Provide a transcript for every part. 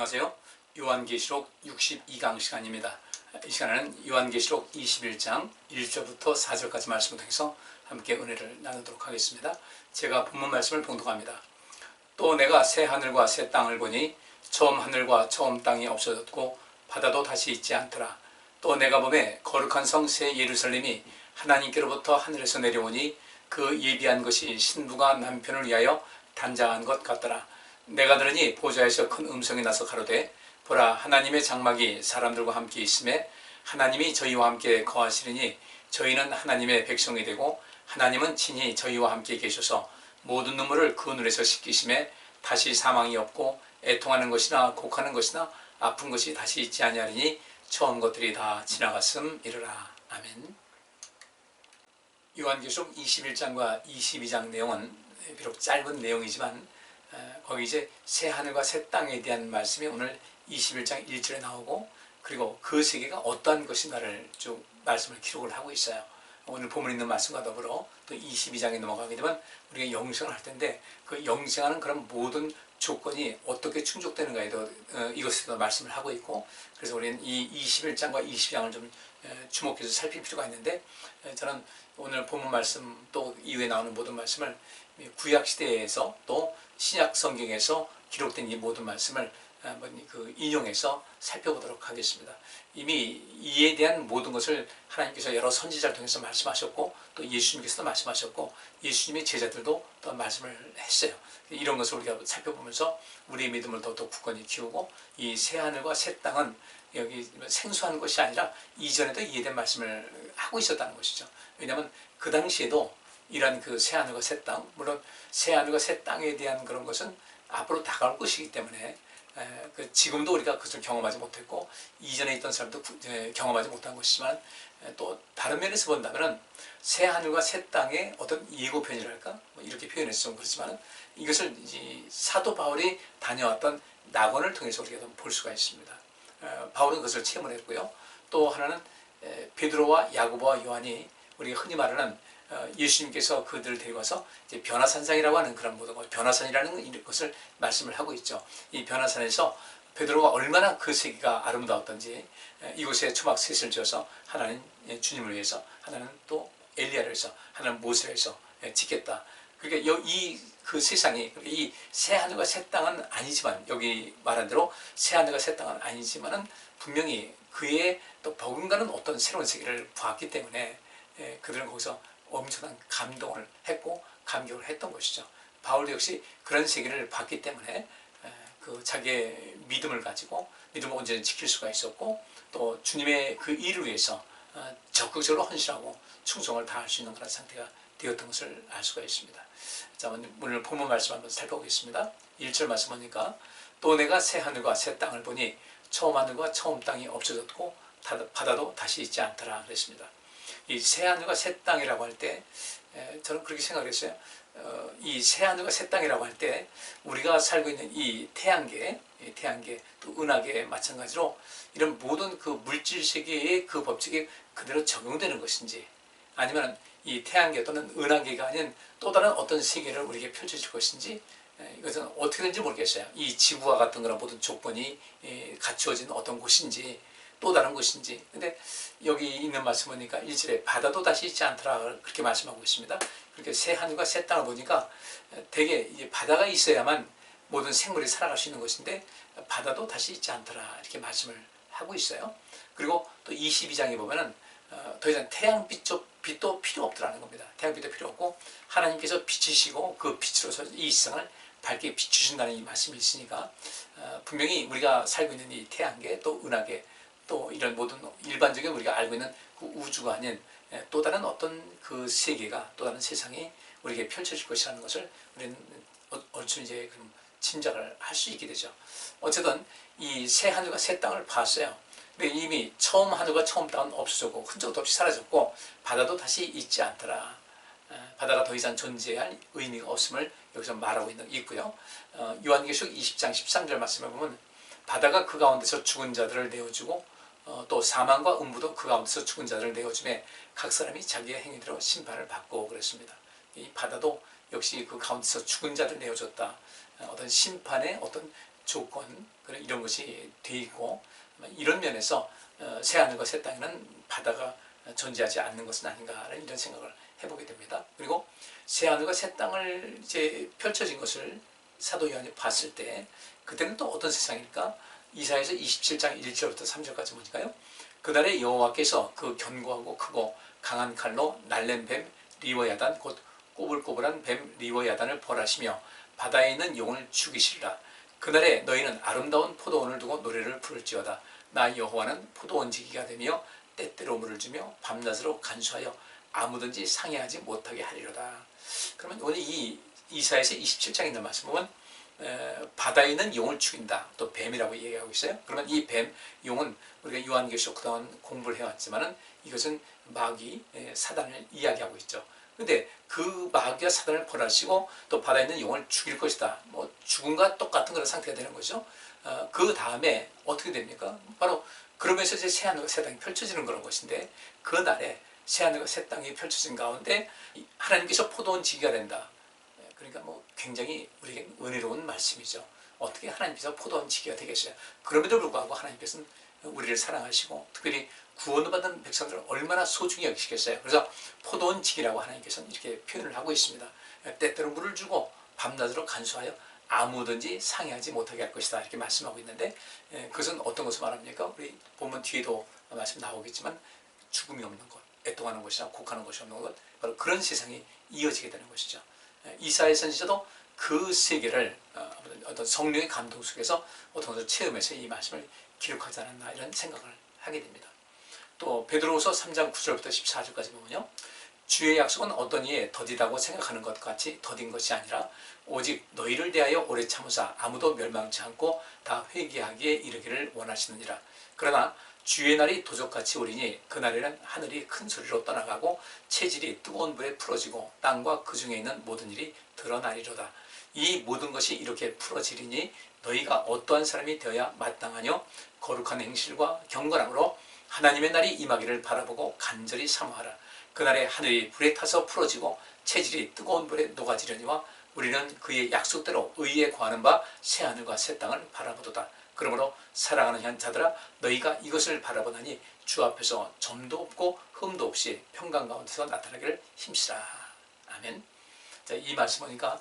안녕하세요. 요한계시록 62강 시간입니다. 이 시간에는 요한계시록 21장 1절부터 4절까지 말씀을 통해서 함께 은혜를 나누도록 하겠습니다. 제가 본문 말씀을 봉독합니다. 또 내가 새 하늘과 새 땅을 보니 처음 하늘과 처음 땅이 없어졌고 바다도 다시 있지 않더라. 또 내가 보매 거룩한 성 새 예루살렘이 하나님께로부터 하늘에서 내려오니 그 예비한 것이 신부가 남편을 위하여 단장한 것 같더라. 내가 들으니 보좌에서 큰 음성이 나서 가로되 보라, 하나님의 장막이 사람들과 함께 있음에 하나님이 저희와 함께 거하시리니 저희는 하나님의 백성이 되고 하나님은 친히 저희와 함께 계셔서 모든 눈물을 그 눈에서 씻기심에 다시 사망이 없고 애통하는 것이나 곡하는 것이나 아픈 것이 다시 있지 아니하리니 처음 것들이 다 지나갔음이르라. 아멘. 요한계시록 21장과 22장 내용은 비록 짧은 내용이지만 거기 이제 새 하늘과 새 땅에 대한 말씀이 오늘 21장 1절에 나오고, 그리고 그 세계가 어떠한 것인가를 쭉 말씀을 기록을 하고 있어요. 오늘 본문에 있는 말씀과 더불어 또 22장에 넘어가게 되면 우리가 영생을 할 텐데, 그 영생하는 그런 모든 조건이 어떻게 충족되는가에 이것에도 말씀을 하고 있고, 그래서 우리는 이 21장과 22장을 좀 주목해서 살필 필요가 있는데, 저는 오늘 본문 말씀 또 이후에 나오는 모든 말씀을 구약시대에서 또 신약 성경에서 기록된 이 모든 말씀을 한번 인용해서 살펴보도록 하겠습니다. 이미 이에 대한 모든 것을 하나님께서 여러 선지자를 통해서 말씀하셨고, 또 예수님께서도 말씀하셨고, 예수님의 제자들도 또 말씀을 했어요. 이런 것을 우리가 살펴보면서 우리의 믿음을 더욱 굳건히 키우고, 이 새 하늘과 새 땅은 여기 생소한 것이 아니라 이전에도 이해된 말씀을 하고 있었다는 것이죠. 왜냐하면 그 당시에도 이런 그 새 하늘과 새 땅, 물론 새 하늘과 새 땅에 대한 그런 것은 앞으로 다가올 것이기 때문에 지금도 우리가 그것을 경험하지 못했고 이전에 있던 사람도 경험하지 못한 것이지만, 또 다른 면에서 본다면 새 하늘과 새 땅의 어떤 예고편이랄까 이렇게 표현해서 좀 그렇지만, 이것을 이제 사도 바울이 다녀왔던 낙원을 통해서 우리가 볼 수가 있습니다. 바울은 그것을 체험을 했고요. 또 하나는 베드로와 야고보와 요한이 우리가 흔히 말하는 예수님께서 그들을 데려가서 이제 변화산상이라고 하는 그런 모든 것, 변화산이라는 것을 말씀을 하고 있죠. 이 변화산에서 베드로가 얼마나 그 세계가 아름다웠던지, 이곳에 초막 셋을 지어서 하나는 주님을 위해서, 하나는 또 엘리야를 위해서, 하나는 모세를 위해서 짓겠다. 그러니까 그 세상이, 이 새 하늘과 새 땅은 아니지만, 여기 말한 대로 새 하늘과 새 땅은 아니지만은 분명히 그의 또 버금가는 어떤 새로운 세계를 보았기 때문에 그들은 거기서 엄청난 감동을 했고 감격을 했던 것이죠. 바울도 역시 그런 세계를 봤기 때문에 그 자기의 믿음을 가지고 믿음을 언제나 지킬 수가 있었고, 또 주님의 그 일을 위해서 적극적으로 헌신하고 충성을 다할 수 있는 그런 상태가 되었던 것을 알 수가 있습니다. 자, 오늘 본문 말씀 한번 살펴보겠습니다. 1절 말씀 보니까 또 내가 새 하늘과 새 땅을 보니 처음 하늘과 처음 땅이 없어졌고 바다도 다시 있지 않더라 그랬습니다. 이 새 하늘과 새 땅이라고 할 때 저는 그렇게 생각을 했어요. 이 새 하늘과 새 땅이라고 할 때 우리가 살고 있는 이 태양계 또 은하계 마찬가지로 이런 모든 그 물질 세계의 그 법칙이 그대로 적용되는 것인지, 아니면 이 태양계 또는 은하계가 아닌 또 다른 어떤 세계를 우리에게 펼쳐질 것인지, 이것은 어떻게든지 모르겠어요. 이 지구와 같은 그런 모든 조건이 갖추어진 어떤 곳인지 또 다른 곳인지. 근데 여기 있는 말씀 보니까 1절에 바다도 다시 있지 않더라 그렇게 말씀하고 있습니다. 그렇게 새 하늘과 새 땅을 보니까 대개 이제 바다가 있어야만 모든 생물이 살아갈 수 있는 것인데 바다도 다시 있지 않더라 이렇게 말씀을 하고 있어요. 그리고 또 22장에 보면은 더 이상 태양빛도 필요 없더라는 겁니다. 태양빛도 필요 없고 하나님께서 빛이시고 그 빛으로서 이 세상을 밝게 비추신다는 이 말씀이 있으니까 분명히 우리가 살고 있는 이 태양계 또 은하계 또 이런 모든 일반적인 우리가 알고 있는 그 우주가 아닌 또 다른 어떤 그 세계가, 또 다른 세상이 우리에게 펼쳐질 것이라는 것을 우리는 얼추 이제 짐작을 할 수 있게 되죠. 어쨌든 이 새 하늘과 새 땅을 봤어요. 근데 이미 처음 하늘과 처음 땅은 없어졌고 흔적도 없이 사라졌고 바다도 다시 있지 않더라. 바다가 더 이상 존재할 의미가 없음을 여기서 말하고 있고요. 요한계시록 20장 13절 말씀에 보면 바다가 그 가운데서 죽은 자들을 내어주고 또 사망과 음부도 그 가운데서 죽은 자들을 내어주매 각 사람이 자기의 행위대로 심판을 받고 그랬습니다. 이 바다도 역시 그 가운데서 죽은 자들 내어줬다. 어떤 심판의 어떤 조건 이런 것이 돼 있고, 이런 면에서 새하늘과 새 땅에는 바다가 존재하지 않는 것은 아닌가라는 이런 생각을 해보게 됩니다. 그리고 새하늘과 새 땅을 이제 펼쳐진 것을 사도 요한이 봤을 때 그때는 또 어떤 세상일까? 이사야서 27장 1절부터 3절까지 보니까요. 그날에 여호와께서 그 견고하고 크고 강한 칼로 날랜 뱀 리워야단 곧 꼬불꼬불한 뱀 리워야단을 벌하시며 바다에 있는 용을 죽이시리라. 그날에 너희는 아름다운 포도원을 두고 노래를 부를지어다. 나 여호와는 포도원 지기가 되며 때때로 물을 주며 밤낮으로 간수하여 아무든지 상해하지 못하게 하리로다. 그러면 오늘 이 이사야서 27장에 있는 말씀 보면 바다에 있는 용을 죽인다. 또 뱀이라고 얘기하고 있어요. 그러면 이 뱀, 용은 우리가 요한계시록 그동안 공부를 해왔지만은 이것은 마귀, 사단을 이야기하고 있죠. 근데 그 마귀와 사단을 벌하시고 또 바다에 있는 용을 죽일 것이다. 뭐 죽음과 똑같은 그런 상태가 되는 거죠. 그 다음에 어떻게 됩니까? 바로 그러면서 이제 새하늘과 새 땅이 펼쳐지는 그런 것인데, 그 날에 새하늘과 새 땅이 펼쳐진 가운데 하나님께서 포도원 지기가 된다. 그러니까 뭐 굉장히 우리에게 은혜로운 말씀이죠. 어떻게 하나님께서 포도원 지기가 되겠어요? 그럼에도 불구하고 하나님께서는 우리를 사랑하시고 특별히 구원을 받은 백성들을 얼마나 소중히 여기시겠어요. 그래서 포도원 지기라고 하나님께서는 이렇게 표현을 하고 있습니다. 때때로 물을 주고 밤낮으로 간수하여 아무든지 상해하지 못하게 할 것이다, 이렇게 말씀하고 있는데, 그것은 어떤 것을 말합니까? 우리 보면 뒤에도 말씀 나오겠지만 죽음이 없는 것, 애통하는 것이나 곡하는 것이 없는 것, 바로 그런 세상이 이어지게 되는 것이죠. 이사야 선지자도 그 세계를 어떤 성령의 감동 속에서 어떤 것을 체험해서 이 말씀을 기록하지 않았나, 이런 생각을 하게 됩니다. 또 베드로후서 3장 9절부터 14절까지 보면요, 주의 약속은 어떤 이에 더디다고 생각하는 것 같이 더딘 것이 아니라 오직 너희를 대하여 오래 참으사 아무도 멸망치 않고 다 회개하기에 이르기를 원하시느니라. 그러나 주의 날이 도적같이 오리니 그날에는 하늘이 큰 소리로 떠나가고 체질이 뜨거운 불에 풀어지고 땅과 그 중에 있는 모든 일이 드러나리로다. 이 모든 것이 이렇게 풀어지리니 너희가 어떠한 사람이 되어야 마땅하뇨? 거룩한 행실과 경건함으로 하나님의 날이 임하기를 바라보고 간절히 사모하라. 그날에 하늘이 불에 타서 풀어지고 체질이 뜨거운 불에 녹아지려니와 우리는 그의 약속대로 의에 구하는 바 새하늘과 새 땅을 바라보도다. 그러므로 사랑하는 현 자들아, 너희가 이것을 바라보나니 주 앞에서 점도 없고 흠도 없이 평강 가운데서 나타나기를 힘쓰라. 아멘. 자, 이 말씀 보니까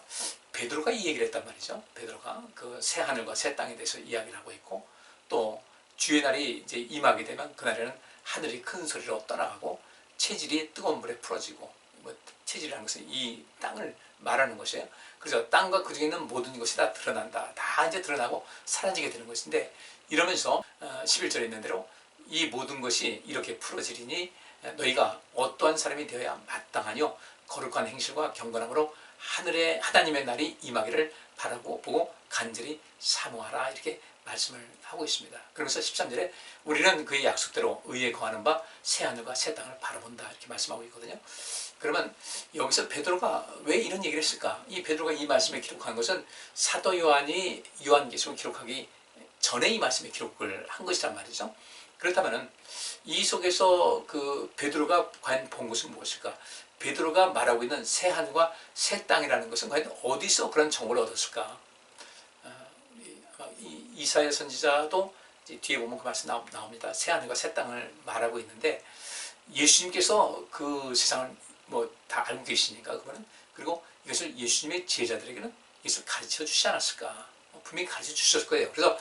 베드로가 이 얘기를 했단 말이죠. 베드로가 그 새하늘과 새 땅에 대해서 이야기를 하고 있고, 또 주의 날이 이제 임하게 되면 그날에는 하늘이 큰 소리로 떠나가고 체질이 뜨거운 불에 풀어지고, 뭐 체질이라는 것은 이 땅을 말하는 것이에요. 그래서 땅과 그 중에 있는 모든 것이 다 드러난다. 다 이제 드러나고 사라지게 되는 것인데, 이러면서 11절에 있는 대로 이 모든 것이 이렇게 풀어지리니 너희가 어떠한 사람이 되어야 마땅하뇨? 거룩한 행실과 경건함으로 하늘의 하나님의 날이 임하기를 바라보고 간절히 사모하라, 이렇게 말씀을 하고 있습니다. 그러면서 13절에 우리는 그의 약속대로 의에 거하는 바 새하늘과 새 땅을 바라본다, 이렇게 말씀하고 있거든요. 그러면 여기서 베드로가 왜 이런 얘기를 했을까? 이 베드로가 이 말씀을 기록한 것은 사도 요한이 요한계시록을 기록하기 전에 이 말씀에 기록을 한 것이란 말이죠. 그렇다면 이 속에서 그 베드로가 과연 본 것은 무엇일까? 베드로가 말하고 있는 새하늘과 새 땅이라는 것은 과연 어디서 그런 정보를 얻었을까? 이사야 선지자도 뒤에 보면 그 말씀 나옵니다. 새하늘과 새 땅을 말하고 있는데, 예수님께서 그 세상을 뭐 다 알고 계시니까 그거는, 그리고 이것을 예수님의 제자들에게는 이것을 가르쳐 주시지 않았을까? 분명히 가르쳐 주셨을 거예요. 그래서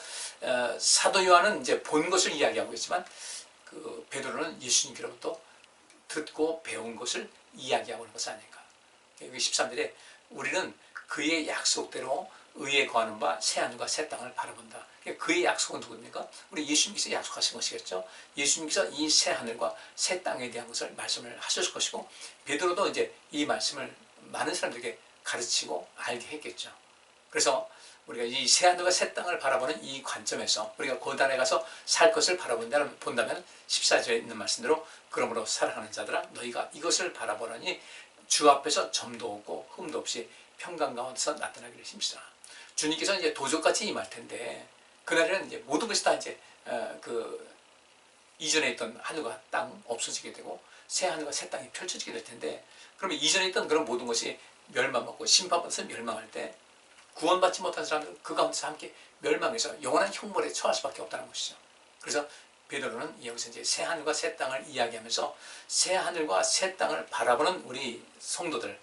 사도 요한은 이제 본 것을 이야기하고 있지만, 그 베드로는 예수님께로부터 듣고 배운 것을 이야기하고 있는 것이 아닐까. 여기 13절에 우리는 그의 약속대로 의에 거하는 바 새하늘과 새 땅을 바라본다. 그의 약속은 누구입니까? 우리 예수님께서 약속하신 것이겠죠. 예수님께서 이 새하늘과 새 땅에 대한 것을 말씀을 하셨을 것이고, 베드로도 이제 이 말씀을 많은 사람들에게 가르치고 알게 했겠죠. 그래서 우리가 이 새하늘과 새 땅을 바라보는 이 관점에서 우리가 고단에 가서 살 것을 본다면 14절에 있는 말씀대로 그러므로 사랑하는 자들아, 너희가 이것을 바라보라니 주 앞에서 점도 없고 흠도 없이 평강 가운데서 나타나기를 힘쓰라. 주님께서 이제 도적같이 임할 텐데, 그날에는 이제 모든 것이 다 이제 그 이전에 있던 하늘과 땅 없어지게 되고 새 하늘과 새 땅이 펼쳐지게 될 텐데, 그러면 이전에 있던 그런 모든 것이 멸망하고 심판받아서 멸망할 때 구원받지 못한 사람들은 그 가운데서 함께 멸망해서 영원한 형벌에 처할 수밖에 없다는 것이죠. 그래서 베드로는 여기서 이제 새 하늘과 새 땅을 이야기하면서 새 하늘과 새 땅을 바라보는 우리 성도들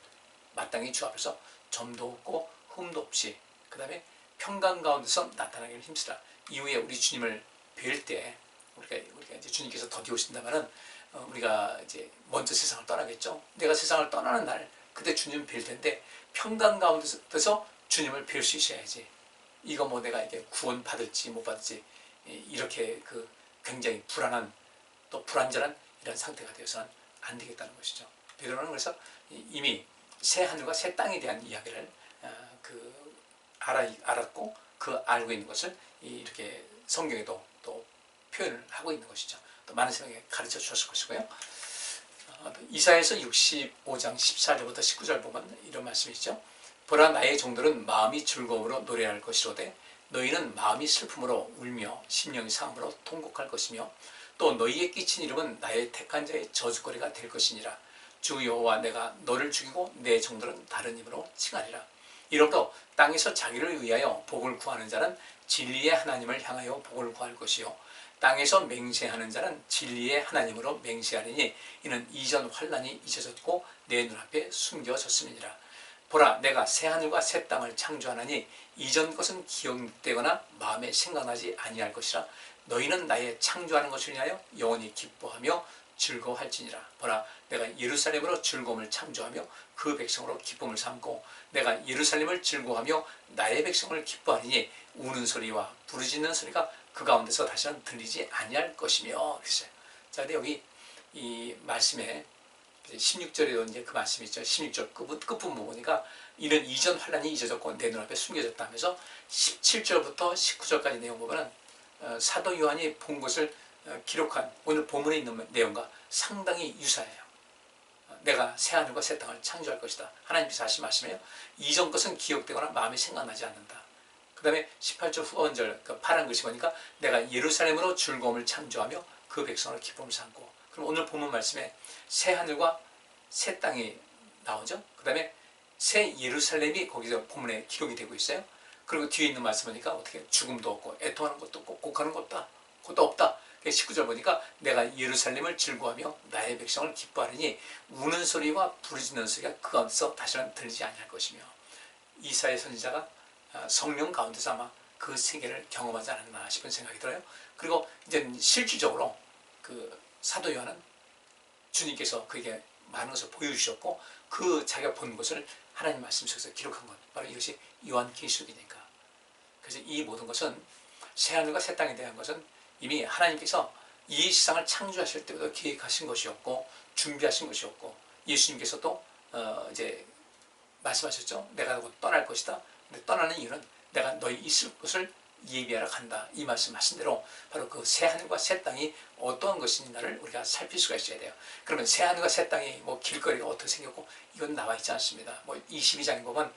마땅히 주 앞에서 점도 없고 흠도 없이 그 다음에 평강 가운데서 나타나기를 힘쓰라. 이후에 우리 주님을 뵐 때 우리가 이제 주님께서 더디 오신다면은 우리가 이제 먼저 세상을 떠나겠죠. 내가 세상을 떠나는 날 그때 주님 뵐 텐데 평강 가운데서 주님을 뵐 수 있어야지. 이거 뭐 내가 이게 구원 받을지 못 받을지 이렇게 그 굉장히 불안한 또 불안전한 이런 상태가 되어서는 안 되겠다는 것이죠. 베드로는 그래서 이미 새 하늘과 새 땅에 대한 이야기를 알았고 그 알고 있는 것을 이렇게 성경에도 또 표현을 하고 있는 것이죠. 또 많은 사람에게 가르쳐 주셨을 것이고요. 이사야서 65장 14절부터 19절 보면 이런 말씀이 있죠. 보라 나의 종들은 마음이 즐거움으로 노래할 것이로되 너희는 마음이 슬픔으로 울며 심령이 상함으로 통곡할 것이며 또 너희의 끼친 이름은 나의 택한 자의 저주거리가 될 것이니라. 주 여호와 내가 너를 죽이고 내 종들은 다른 이름으로 칭하리라. 이러므로 땅에서 자기를 위하여 복을 구하는 자는 진리의 하나님을 향하여 복을 구할 것이요 땅에서 맹세하는 자는 진리의 하나님으로 맹세하리니 이는 이전 환난이 잊어졌고 내 눈앞에 숨겨졌음이니라. 보라 내가 새 하늘과 새 땅을 창조하나니 이전 것은 기억되거나 마음에 생각나지 아니할 것이라. 너희는 나의 창조하는 것을 위하여 영원히 기뻐하며 즐거워할지니라. 보라 내가 예루살렘으로 즐거움을 창조하며 그 백성으로 기쁨을 삼고 내가 예루살렘을 즐거워하며 나의 백성을 기뻐하리니 우는 소리와 부르짖는 소리가 그 가운데서 다시는 들리지 아니할 것이며 그랬어요. 자, 근데 여기 이 말씀에 16절에도 이제 그 말씀이 있죠. 16절 끝부분 보니까 이는 이전 환난이 잊어졌고 내 눈앞에 숨겨졌다 하면서 17절부터 19절까지 내용 보면은 사도 요한이 본 것을 기록한 오늘 본문에 있는 내용과 상당히 유사해요. 내가 새 하늘과 새 땅을 창조할 것이다. 하나님께서 하신 말씀이에요. 이전 것은 기억되거나 마음에 생각나지 않는다. 그 다음에 18절 후반절 그 파란 글씨 보니까 내가 예루살렘으로 즐거움을 창조하며 그 백성을 기쁨을 삼고. 그럼 오늘 본문 말씀에 새 하늘과 새 땅이 나오죠. 그 다음에 새 예루살렘이 거기서 본문에 기록이 되고 있어요. 그리고 뒤에 있는 말씀 보니까 어떻게 죽음도 없고 애통하는 것도 없고 곡하는 것도 없다. 19절 보니까 내가 예루살렘을 즐거워하며 나의 백성을 기뻐하리니 우는 소리와 부르짖는 소리가 그 가운데서 다시는 들리지 아니할 것이며. 이사야 선지자가 성령 가운데서 아마 그 세계를 경험하지 않았나 싶은 생각이 들어요. 그리고 이제 실질적으로 그 사도 요한은 주님께서 그에게 많은 것을 보여주셨고 그 자기가 본 것을 하나님 말씀 속에서 기록한 것, 바로 이것이 요한계시록이니까. 그래서 이 모든 것은 새하늘과 새 땅에 대한 것은 이미 하나님께서 이 세상을 창조하실 때부터 계획하신 것이었고 준비하신 것이었고 예수님께서도 이제 말씀하셨죠. 내가 곧 떠날 것이다. 근데 떠나는 이유는 내가 너희 있을 곳을 예비하러 간다. 이 말씀하신 대로 바로 그 새하늘과 새 땅이 어떠한 것인가를 우리가 살필 수가 있어야 돼요. 그러면 새하늘과 새 땅이 뭐 길거리가 어떻게 생겼고 이건 나와 있지 않습니다. 뭐 22장에 보면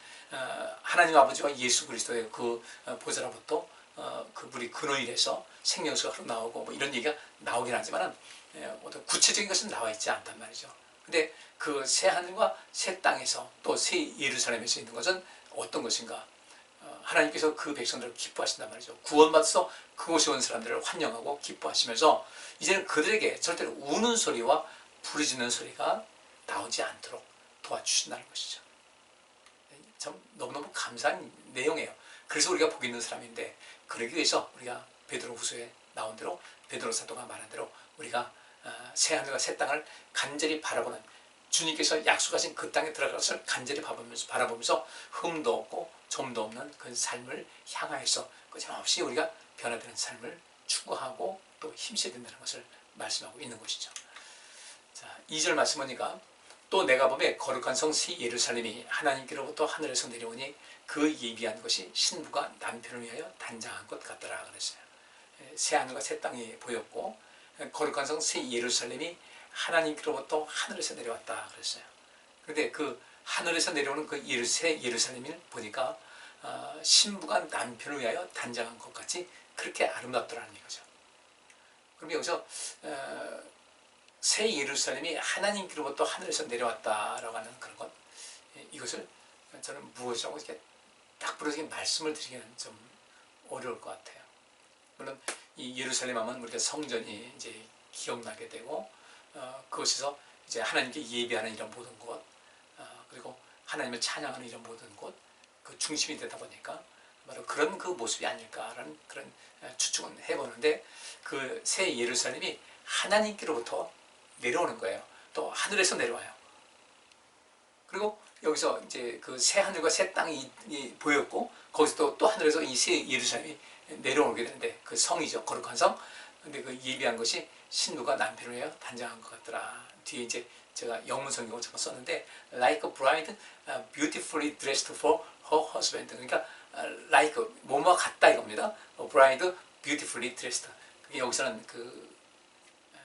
하나님 아버지와 예수 그리스도의 그 보좌로부터 그 물이 근원이라서 생명수가 흘러나오고 뭐 이런 얘기가 나오긴 하지만은 어떤 구체적인 것은 나와 있지 않단 말이죠. 근데 그 새 하늘과 새 땅에서 또 새 예루살렘에서 있는 것은 어떤 것인가? 하나님께서 그 백성들을 기뻐하신단 말이죠. 구원받아서 그곳에 온 사람들을 환영하고 기뻐하시면서 이제는 그들에게 절대로 우는 소리와 부르짖는 소리가 나오지 않도록 도와주신다는 것이죠. 참 너무너무 감사한 내용이에요. 그래서 우리가 복 있는 사람인데 그러기 위해서 우리가 베드로 후서에 나온 대로 베드로 사도가 말한 대로 우리가 새 하늘과 새 땅을 간절히 바라보는 주님께서 약속하신 그 땅에 들어가서 간절히 바라보면서 흠도 없고 점도 없는 그 삶을 향하여서 끊임없이 우리가 변화되는 삶을 추구하고 또 힘써야 된다는 것을 말씀하고 있는 것이죠. 자, 2절 말씀 보니까 또 내가 보매 거룩한 성 새 예루살렘이 하나님께로부터 하늘에서 내려오니 그 예비한 것이 신부가 남편을 위하여 단장한 것 같더라 그랬어요. 새 하늘과 새 땅이 보였고 거룩한 성 새 예루살렘이 하나님께로부터 하늘에서 내려왔다 그랬어요. 그런데 그 하늘에서 내려오는 그 새 예루살렘을 보니까 신부가 남편을 위하여 단장한 것 같이 그렇게 아름답더라는 이거죠. 그럼 여기서 새 예루살렘이 하나님께로부터 하늘에서 내려왔다라고 하는 그런 것, 이것을 저는 무엇이라고 이렇게 딱 부러지게 말씀을 드리기는 좀 어려울 것 같아요. 물론 이 예루살렘 하면 우리가 성전이 이제 기억나게 되고 그곳에서 이제 하나님께 예배하는 이런 모든 곳, 그리고 하나님을 찬양하는 이런 모든 곳, 그 중심이 되다 보니까 바로 그런 그 모습이 아닐까라는 그런 추측은 해보는데, 그 새 예루살렘이 하나님께로부터 내려오는 거예요. 또 하늘에서 내려와요. 그리고 여기서 이제 그 새 하늘과 새 땅이 보였고, 거기서 또 하늘에서 이 새 예루살렘이 내려오게 되는데, 그 성이죠, 거룩한 성. 근데 그 예비한 것이 신부가 남편을 위하여 단장한 것 같더라. 뒤에 이제 제가 영문 성경을 잠깐 썼는데, like a bride beautifully dressed for her husband. 그러니까 like 뭐뭐 같다 이겁니다. a bride beautifully dressed. 그게 여기서는 그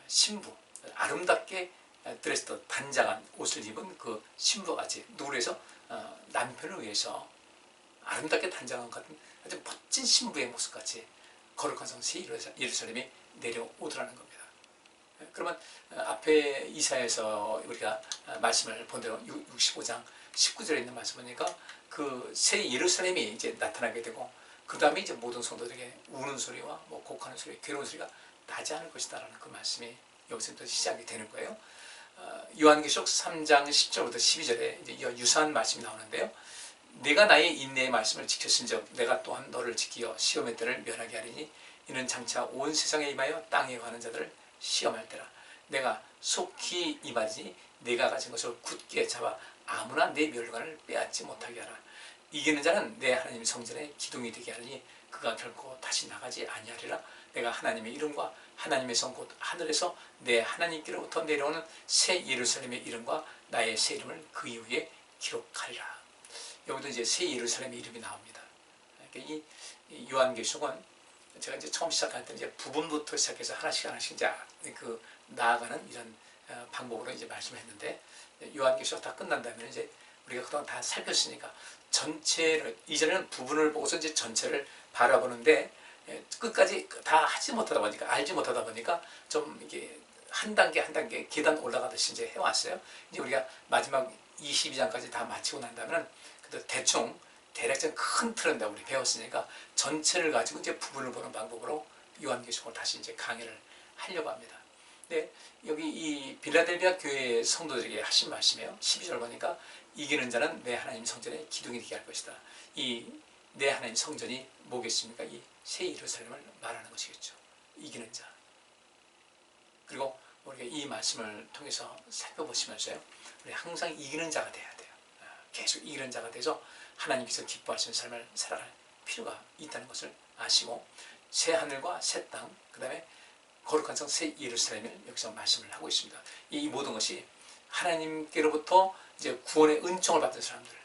신부, 아름답게 드레스드, 단장한 옷을 입은 그 신부같이 누구를 위해서? 남편을 위해서 아름답게 단장한 것 같은 아주 멋진 신부의 모습같이 거룩한 성 새 예루살렘이 내려오더라는 겁니다. 그러면 앞에 이사야에서 우리가 말씀을 본 대로 65장 19절에 있는 말씀 보니까 그 새 예루살렘이 이제 나타나게 되고, 그 다음에 이제 모든 성도들에게 우는 소리와 뭐 곡하는 소리, 괴로운 소리가 나지 않을 것이다라는 그 말씀이 여기서부터 시작이 되는 거예요. 요한계시록 3장 10절부터 12절에 이제 유사한 말씀이 나오는데요. 내가 나의 인내의 말씀을 지켰은즉 내가 또한 너를 지키어 시험의 때를 면하게 하리니 이는 장차 온 세상에 임하여 땅에 가는 자들을 시험할 때라. 내가 속히 임하지 내가 가진 것을 굳게 잡아 아무나 내 멸관을 빼앗지 못하게 하라. 이기는 자는 내 하나님 성전의 기둥이 되게 하리니 그가 결코 다시 나가지 아니하리라. 내가 하나님의 이름과 하나님의 성 곧 하늘에서 내 하나님께로부터 내려오는 새 예루살렘의 이름과 나의 새 이름을 그 이후에 기록하리라. 여기도 이제 새 예루살렘의 이름이 나옵니다. 그러니까 이 요한계시록은 제가 이제 처음 시작할 때 이제 부분부터 시작해서 하나씩 이제 그 나아가는 이런 방법으로 이제 말씀했는데, 요한계시록 다 끝난 다음에 이제 우리가 그동안 다 살폈으니까 전체를, 이전에는 부분을 보고서 이제 전체를 바라보는데 끝까지 다 하지 못하다 보니까, 알지 못하다 보니까 좀 이게 한 단계 한 단계 계단 올라가듯이 이제 해왔어요. 이제 우리가 마지막 22장까지 다 마치고 난 다음에는 그래도 대충 대략적인 큰 틀은 다 우리 배웠으니까 전체를 가지고 이제 부분을 보는 방법으로 요한계시록을 다시 이제 강의를 하려고 합니다. 근데 여기 이 빌라델비아 교회 성도들에게 하신 말씀이에요. 12절 보니까 이기는 자는 내 하나님 성전의 기둥이 되게 할 것이다. 이 내 하나님 성전이 뭐겠습니까? 이 새 예루살렘을 말하는 것이겠죠. 이기는 자. 그리고 우리가 이 말씀을 통해서 살펴보시면서요, 우리 항상 이기는 자가 돼야 돼요. 계속 이기는 자가 돼서 하나님께서 기뻐하시는 삶을 살아갈 필요가 있다는 것을 아시고, 새 하늘과 새 땅, 그 다음에 거룩한 성 새 예루살렘을 여기서 말씀을 하고 있습니다. 이 모든 것이 하나님께로부터 이제 구원의 은총을 받은 사람들,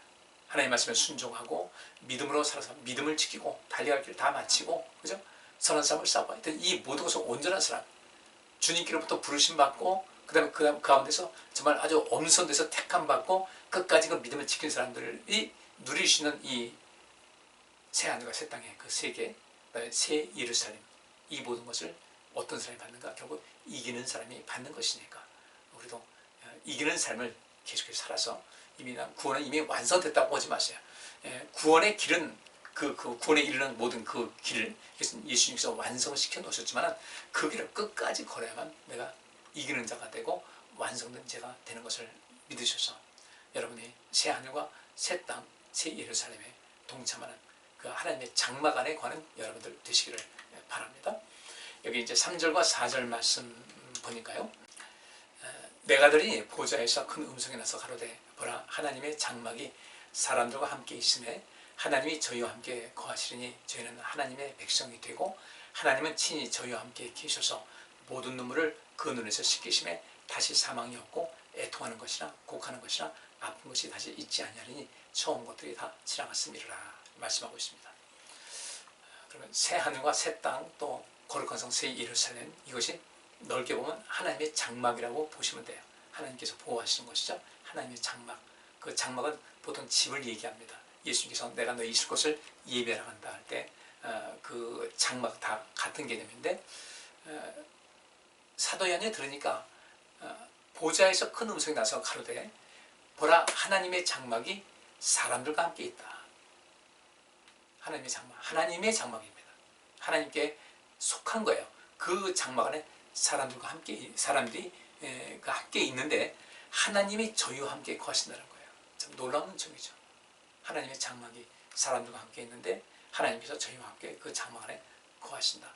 하나님 말씀에 순종하고 믿음으로 살아서 믿음을 지키고 달려갈 길 다 마치고, 그죠? 선한 삶을 쌓고 하여튼 이 모든 것을 온전한 사람, 주님께로부터 부르심 받고 그 가운데서 정말 아주 엄선돼서 택함 받고 끝까지 그 믿음을 지킨 사람들이 누릴 수 있는 이 새 하늘과 새 땅의 그 세계, 새 예루살렘, 이 모든 것을 어떤 사람이 받는가? 결국 이기는 사람이 받는 것이니까 우리도 이기는 삶을 계속해서 살아서 이미 구원은 이미 완성됐다고 보지 마세요. 구원의 길은 그 구원에 이르는 모든 그 길을 예수님께서 완성시켜 놓으셨지만 그 길을 끝까지 걸어야만 내가 이기는 자가 되고 완성된 자가 되는 것을 믿으셔서 여러분이 새 하늘과 새 땅, 새 예루살렘에 동참하는 그 하나님의 장막 안에 거하는 여러분들 되시기를 바랍니다. 여기 이제 3절과 4절 말씀 보니까요, 내가 들으니 보좌에서 큰 음성이 나서 가로되 보라 하나님의 장막이 사람들과 함께 있음에 하나님이 저희와 함께 거하시리니 저희는 하나님의 백성이 되고 하나님은 친히 저희와 함께 계셔서 모든 눈물을 그 눈에서 씻기심에 다시 사망이 없고 애통하는 것이나 곡하는 것이나 아픈 것이 다시 있지 아니하리니 처음 것들이 다 지나갔음이라 말씀하고 있습니다. 그러면 새 하늘과 새 땅, 또 거룩한 성 새 예루살렘, 이것이 넓게 보면 하나님의 장막이라고 보시면 돼요. 하나님께서 보호하시는 것이죠. 하나님의 장막. 그 장막은 보통 집을 얘기합니다. 예수님께서 내가 너희 있을 곳을 예배하러 간다 할 때 그 장막 다 같은 개념인데, 사도 요한에 들으니까 보좌에서 큰 음성이 나서 가로되 보라 하나님의 장막이 사람들과 함께 있다. 하나님의 장막, 하나님의 장막입니다. 하나님께 속한 거예요. 그 장막 안에 사람들과 함께, 사람들이 함께 있는데 하나님이 저희와 함께 거하신다는 거예요. 참 놀라운 점이죠. 하나님의 장막이 사람들과 함께 있는데 하나님께서 저희와 함께 그 장막 안에 거하신다.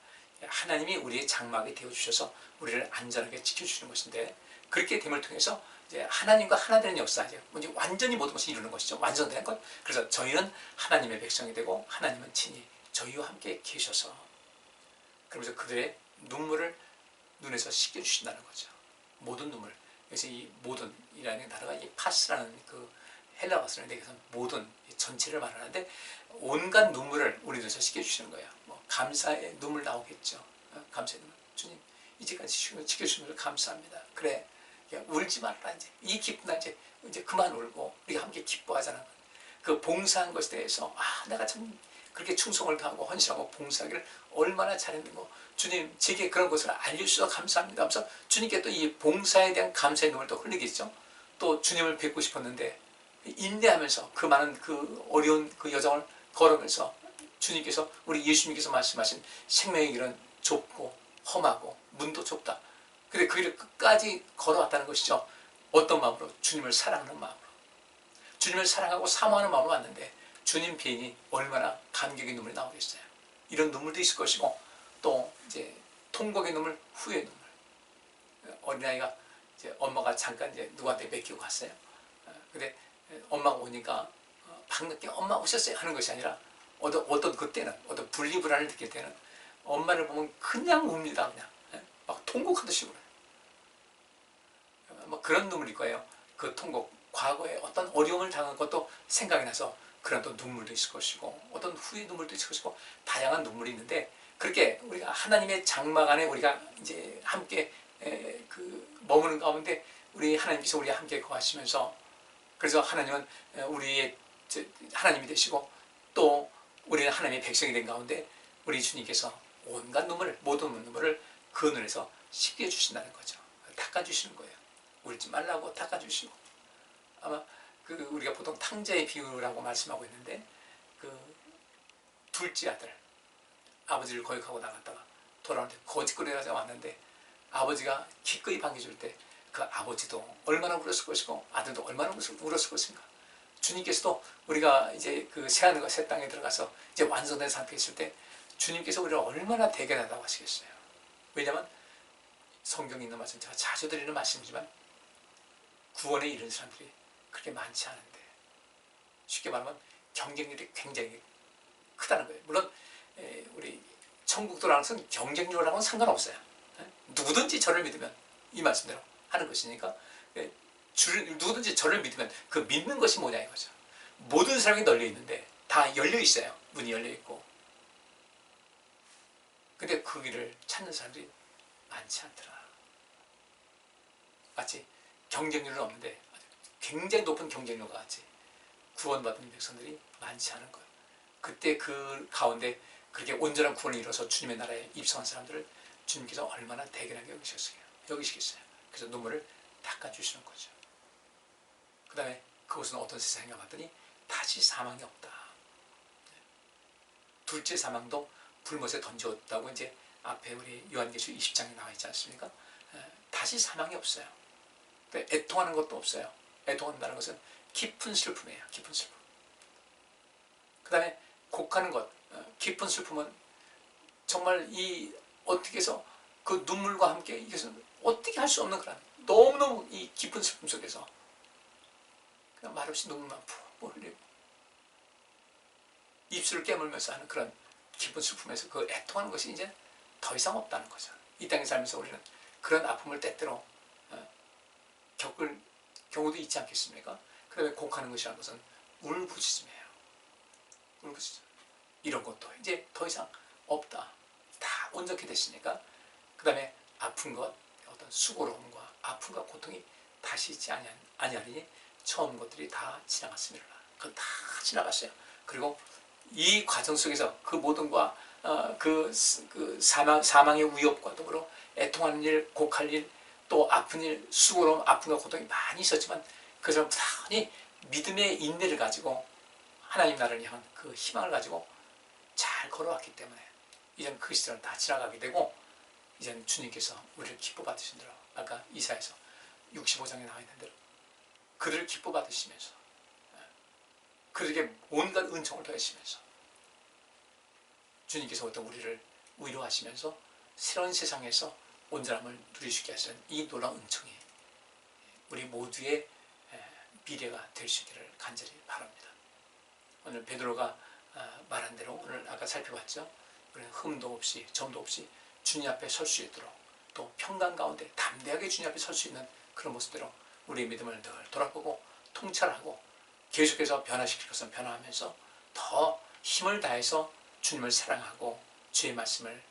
하나님이 우리의 장막이 되어주셔서 우리를 안전하게 지켜주시는 것인데, 그렇게 됨을 통해서 이제 하나님과 하나 되는 역사, 이제 완전히 모든 것을 이루는 것이죠. 완성되는 것. 그래서 저희는 하나님의 백성이 되고 하나님은 친히 저희와 함께 계셔서, 그러면서 그들의 눈물을 눈에서 씻겨주신다는 거죠. 모든 눈물. 그래서 이 모든이라는 단어가 이 파스라는 그 헬라어 쓰는데, 그래서 모든 전체를 말하는데 온갖 눈물을 우리 눈에서 씻겨주시는 거예요. 뭐 감사의 눈물 나오겠죠. 감사의 눈물. 주님 이제까지 지켜주신 것을 감사합니다. 그래, 울지 말라. 이제 이 기쁜 날 이제 그만 울고 우리가 함께 기뻐하자는 그 봉사한 것에 대해서, 내가 참 그렇게 충성을 다하고 헌신하고 봉사하기를 얼마나 잘했는고, 주님 제게 그런 것을 알려주셔서 감사합니다 하면서 주님께 또 이 봉사에 대한 감사의 눈을 또 흘리겠죠. 또 주님을 뵙고 싶었는데 인내하면서 그 많은 그 어려운 그 여정을 걸으면서 주님께서, 우리 예수님께서 말씀하신 생명의 길은 좁고 험하고 문도 좁다. 근데 그 길을 끝까지 걸어왔다는 것이죠. 어떤 마음으로? 주님을 사랑하는 마음으로. 주님을 사랑하고 사모하는 마음으로 왔는데 주님 뵈니 얼마나 감격의 눈물이 나오겠어요. 이런 눈물도 있을 것이고, 또 이제 통곡의 눈물, 후회의 눈물. 어린아이가 이제 엄마가 잠깐 이제 누구한테 맡기고 갔어요. 근데 엄마가 오니까 방늦게 엄마 오셨어요 하는 것이 아니라, 어떤 그때는 어떤 분리불안을 느낄 때는 엄마를 보면 그냥 웁니다. 그냥 막 통곡하듯이 울어요. 뭐 그런 눈물일 거예요. 그 통곡, 과거에 어떤 어려움을 당한 것도 생각이 나서 그런 또 눈물도 있을 것이고, 어떤 후회 눈물도 있을 것이고, 다양한 눈물이 있는데, 그렇게 우리가 하나님의 장막 안에 우리가 이제 함께 머무는 가운데 우리 하나님께서 우리와 함께 거하시면서, 그래서 하나님은 우리의 하나님이 되시고 또 우리는 하나님의 백성이 된 가운데 우리 주님께서 온갖 눈물을, 모든 눈물을 그 눈에서 씻겨주신다는 거죠. 닦아주시는 거예요. 울지 말라고 닦아주시고. 아마 우리가 보통 탕자의 비유라고 말씀하고 있는데, 그 둘째 아들, 아버지를 거역하고 나갔다가 돌아오는데 거짓거리가 왔는데 아버지가 기꺼이 반겨줄 때 그 아버지도 얼마나 울었을 것이고 아들도 얼마나 울었을 것인가. 주님께서도 우리가 이제 그 새하늘과 새 땅에 들어가서 이제 완성된 상태에 있을 때 주님께서 우리를 얼마나 대견하다고 하시겠어요. 왜냐하면 성경에 있는 말씀, 제가 자주 드리는 말씀이지만 구원에 이른 사람들이 그렇게 많지 않은데, 쉽게 말하면 경쟁률이 굉장히 크다는 거예요. 물론 우리 천국 들어가는 것은 경쟁률하고는 상관없어요. 누구든지 저를 믿으면, 이 말씀대로 하는 것이니까, 누구든지 저를 믿으면 그 믿는 것이 뭐냐 이거죠. 모든 사람이 널려 있는데 다 열려 있어요. 문이 열려 있고. 근데 그 길을 찾는 사람들이 많지 않더라. 마치 경쟁률은 없는데 굉장히 높은 경쟁률과 같이 구원받은 백성들이 많지 않은 거예요. 그때 그 가운데 그렇게 온전한 구원을 이뤄서 주님의 나라에 입성한 사람들을 주님께서 얼마나 대견하게 여기시겠어요. 그래서 눈물을 닦아주시는 거죠. 그 다음에 그것은 어떤 세상인가 봤더니 다시 사망이 없다. 둘째 사망도 불못에 던졌다고 이제 앞에 우리 요한계시록 20장에 나와 있지 않습니까? 다시 사망이 없어요. 애통하는 것도 없어요. 애통한다는 것은 깊은 슬픔이에요. 깊은 슬픔. 그 다음에 곡하는 것, 깊은 슬픔은 정말 어떻게 해서 그 눈물과 함께 이것은 어떻게 할 수 없는 그런 너무너무 이 깊은 슬픔 속에서 그냥 말없이 눈물만 푹 흘리고 입술을 깨물면서 하는 그런 깊은 슬픔에서 그 애통하는 것이 이제 더 이상 없다는 거죠. 이 땅에 살면서 우리는 그런 아픔을 때때로 겪을 경우도 있지 않겠습니까? 그 다음에 곡하는 것이라는 것은 울부짖음이에요. 울부짖음. 이런 것도 이제 더 이상 없다. 다 온전히 됐으니까 그 다음에 아픈 것, 어떤 수고로움과 아픔과 고통이 다시 있지 아니하리니 처음 것들이 다 지나갔습니다. 그건 다 지나갔어요. 그리고 이 과정 속에서 그 모든과 그 사망의 위협과 더불어 애통하는 일, 곡할 일, 또 아픈 일, 수고로움, 아픔과 고통이 많이 있었지만 그 사람은 부단히 믿음의 인내를 가지고 하나님 나라를 향한 그 희망을 가지고 걸어왔기 때문에 이젠 그 시절은 다 지나가게 되고 이젠 주님께서 우리를 기뻐 받으신 대로 아까 이사야서 65장에 나와 있는 대로 그를 기뻐 받으시면서 그에게 온갖 은총을 더하시면서 주님께서 어떤 우리를 위로하시면서 새로운 세상에서 온전함을 누리시게 하시는 이 놀라운 은총이 우리 모두의 미래가 될 수 있기를 간절히 바랍니다. 오늘 베드로가 말한 대로 오늘 아까 살펴봤죠. 우리는 흠도 없이 점도 없이 주님 앞에 설 수 있도록 또 평강 가운데 담대하게 주님 앞에 설 수 있는 그런 모습대로 우리의 믿음을 늘 돌아보고 통찰하고 계속해서 변화시킬 것은 변화하면서 더 힘을 다해서 주님을 사랑하고 주의 말씀을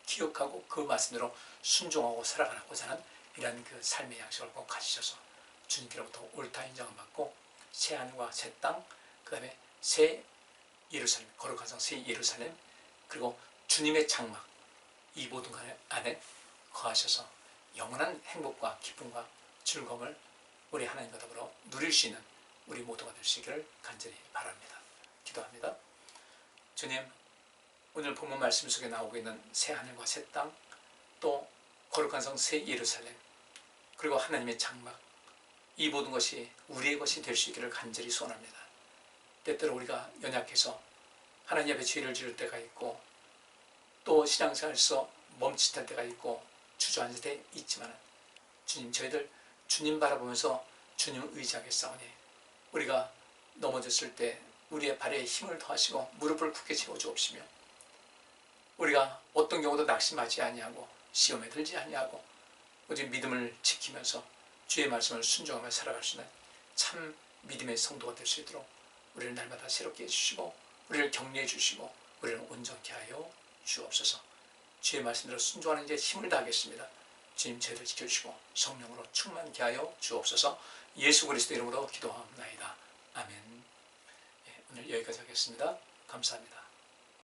기억하고 그 말씀대로 순종하고 살아가고자 하는 이런 그 삶의 양식을 꼭 가지셔서 주님께로부터 옳다 인정을 받고 새 하늘과 새 땅, 그 다음에 새 예루살렘, 거룩한 성 새 예루살렘, 그리고 주님의 장막, 이 모든 것 안에 거하셔서 영원한 행복과 기쁨과 즐거움을 우리 하나님과 더불어 누릴 수 있는 우리 모두가 될 수 있기를 간절히 바랍니다. 기도합니다. 주님, 오늘 본문 말씀 속에 나오고 있는 새 하늘과 새 땅, 또 거룩한 성 새 예루살렘, 그리고 하나님의 장막, 이 모든 것이 우리의 것이 될 수 있기를 간절히 소원합니다. 때때로 우리가 연약해서 하나님 앞에 죄를 지을 때가 있고 또 신앙생활에서 멈칫할 때가 있고 주저앉을 때 있지만 주님, 저희들 주님 바라보면서 주님을 의지하겠사오니 우리가 넘어졌을 때 우리의 발에 힘을 더하시고 무릎을 굳게 세워주옵시며 우리가 어떤 경우도 낙심하지 아니하고 시험에 들지 아니하고 오직 믿음을 지키면서 주의 말씀을 순종하며 살아갈 수 있는 참 믿음의 성도가 될 수 있도록 우리를 날마다 새롭게 해주시고 우리를 격려해 주시고 우리를 온전케 하여 주옵소서. 주의 말씀대로 순종하는 이제 힘을 다하겠습니다. 주님, 저희를 지켜주시고 성령으로 충만케 하여 주옵소서. 예수 그리스도 이름으로 기도하옵나이다. 아멘. 오늘 여기까지 하겠습니다. 감사합니다.